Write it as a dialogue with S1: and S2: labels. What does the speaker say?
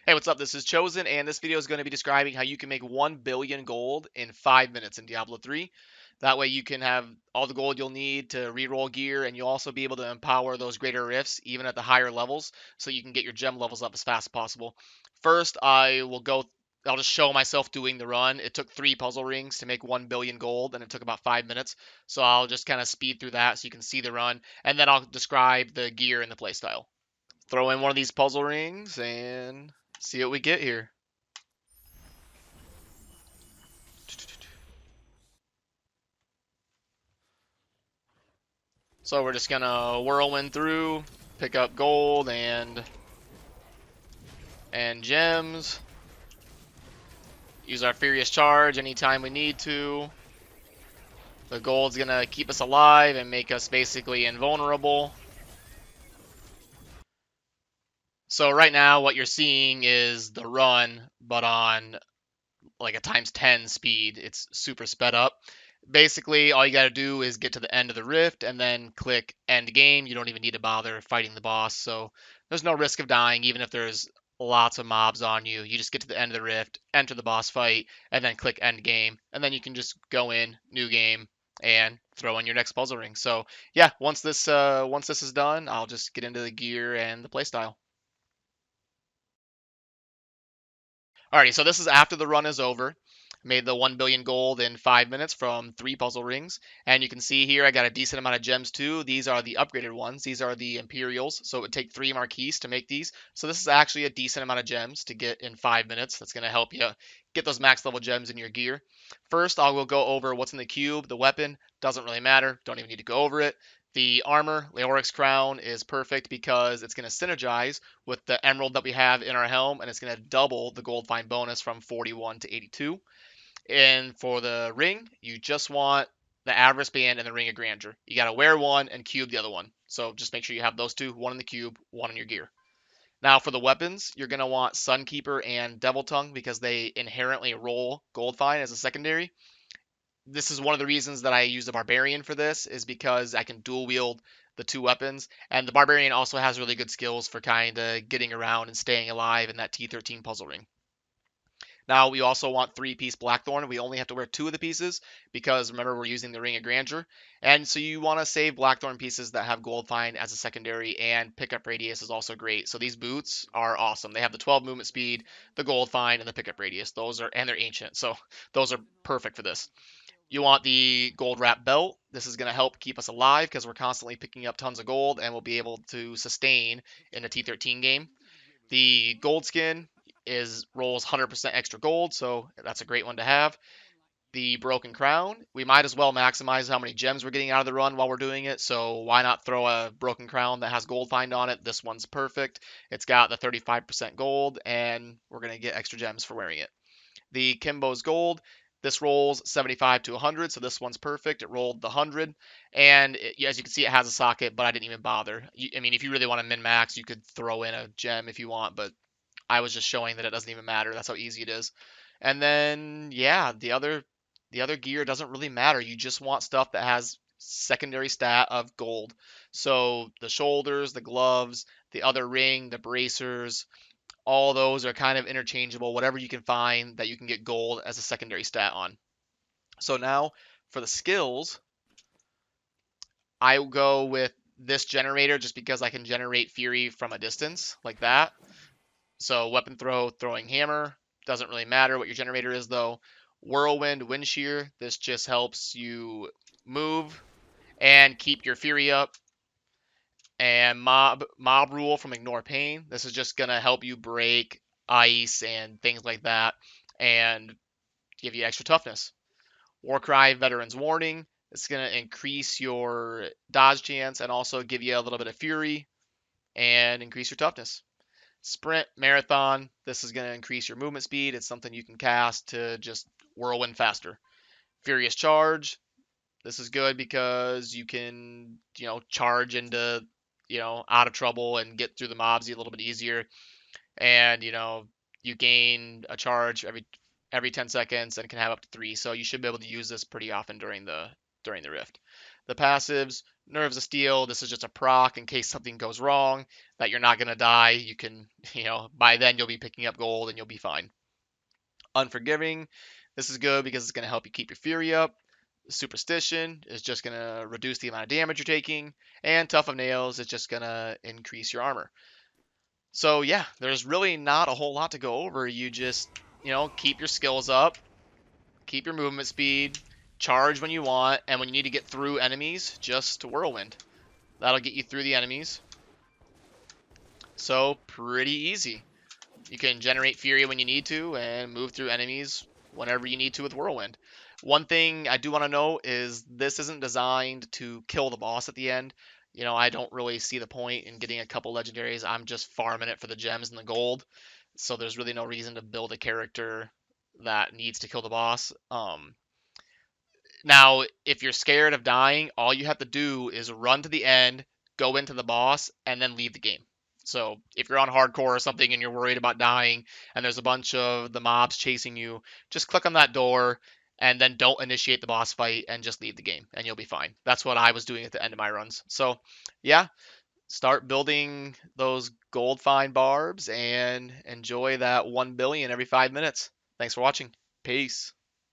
S1: Hey, what's up? This is Chosen, and this video is going to be describing how you can make 1 billion gold in 5 minutes in Diablo 3. That way you can have all the gold you'll need to reroll gear, and you'll also be able to empower those greater rifts even at the higher levels, so you can get your gem levels up as fast as possible. First, I'll just show myself doing the run. It took 3 puzzle rings to make 1 billion gold, and it took about 5 minutes. So I'll just kind of speed through that so you can see the run, and then I'll describe the gear and the playstyle. Throw in one of these puzzle rings and see what we get here. So we're just gonna whirlwind through, pick up gold and gems. Use our Furious Charge anytime we need to. The gold's gonna keep us alive and make us basically invulnerable. So right now what you're seeing is the run, but on like a times 10 speed. It's super sped up. Basically, all you got to do is get to the end of the rift and then click end game. You don't even need to bother fighting the boss, so there's no risk of dying even if there's lots of mobs on you. You just get to the end of the rift, enter the boss fight, and then click end game, and then you can just go in, new game, and throw in your next puzzle ring. So yeah, once this is done, I'll just get into the gear and the playstyle. Alrighty, so this is after the run is over. Made the 1 billion gold in 5 minutes from 3 puzzle rings. And you can see here I got a decent amount of gems too. These are the upgraded ones. These are the Imperials. So it would take 3 Marquise to make these. So this is actually a decent amount of gems to get in 5 minutes. That's going to help you get those max level gems in your gear. First, I will go over what's in the cube. The weapon doesn't really matter. Don't even need to go over it. The armor, Leoric's Crown, is perfect because it's going to synergize with the emerald that we have in our helm, and it's going to double the gold find bonus from 41 to 82. And for the ring, you just want the Avarice Band and the Ring of Grandeur. You got to wear one and cube the other one. So just make sure you have those two, one in the cube, one in your gear. Now for the weapons, you're going to want Sunkeeper and Devil Tongue because they inherently roll Gold Find as a secondary. This is one of the reasons that I use the Barbarian for this, is because I can dual wield the two weapons, and the Barbarian also has really good skills for kind of getting around and staying alive in that T13 puzzle ring. Now we also want 3-piece Blackthorn. We only have to wear 2 of the pieces because remember we're using the Ring of Grandeur. And so you want to save Blackthorn pieces that have Gold Find as a secondary, and Pickup Radius is also great. So these boots are awesome. They have the 12 movement speed, the Gold Find, and the Pickup Radius. And they're ancient, so those are perfect for this. You want the gold wrap belt. This is going to help keep us alive because we're constantly picking up tons of gold and we'll be able to sustain in a T13 game. The gold skin is rolls 100% extra gold, so that's a great one to have. The broken crown, we might as well maximize how many gems we're getting out of the run while we're doing it, so why not throw a broken crown that has gold find on it? This one's perfect. It's got the 35% gold, and we're going to get extra gems for wearing it. The Kimbo's Gold, this rolls 75 to 100, so this one's perfect. It rolled the 100, and as you can see, it has a socket, but I didn't even bother. I mean, if you really want to min-max, you could throw in a gem if you want, but I was just showing that it doesn't even matter. That's how easy it is. And then, yeah, the other gear doesn't really matter. You just want stuff that has secondary stat of gold. So the shoulders, the gloves, the other ring, the bracers, all those are kind of interchangeable. Whatever you can find that you can get gold as a secondary stat on. So now for the skills, I will go with this generator just because I can generate fury from a distance like that. So weapon throw, throwing hammer, doesn't really matter what your generator is though. Whirlwind, wind shear, this just helps you move and keep your fury up. And mob rule from ignore pain. This is just gonna help you break ice and things like that, and give you extra toughness. Warcry veterans warning. It's gonna increase your dodge chance and also give you a little bit of fury and increase your toughness. Sprint marathon. This is gonna increase your movement speed. It's something you can cast to just whirlwind faster. Furious charge. This is good because you can, charge into, out of trouble and get through the mobs a little bit easier. And, you gain a charge every 10 seconds and can have up to 3. So you should be able to use this pretty often during the rift. The passives, Nerves of Steel, this is just a proc in case something goes wrong, that you're not going to die. You can, by then you'll be picking up gold and you'll be fine. Unforgiving, this is good because it's going to help you keep your fury up. Superstition is just going to reduce the amount of damage you're taking. And Tough of Nails is just going to increase your armor. So yeah, there's really not a whole lot to go over. You just, keep your skills up, keep your movement speed, charge when you want, and when you need to get through enemies, just Whirlwind. That'll get you through the enemies. So pretty easy. You can generate Fury when you need to and move through enemies whenever you need to with Whirlwind. One thing I do want to note is this isn't designed to kill the boss at the end. I don't really see the point in getting a couple legendaries. I'm just farming it for the gems and the gold. So there's really no reason to build a character that needs to kill the boss. Now, if you're scared of dying, all you have to do is run to the end, go into the boss, and then leave the game. So if you're on hardcore or something and you're worried about dying and there's a bunch of the mobs chasing you, just click on that door and then don't initiate the boss fight and just leave the game and you'll be fine. That's what I was doing at the end of my runs. So yeah, start building those gold find barbs and enjoy that 1 billion every 5 minutes. Thanks for watching. Peace.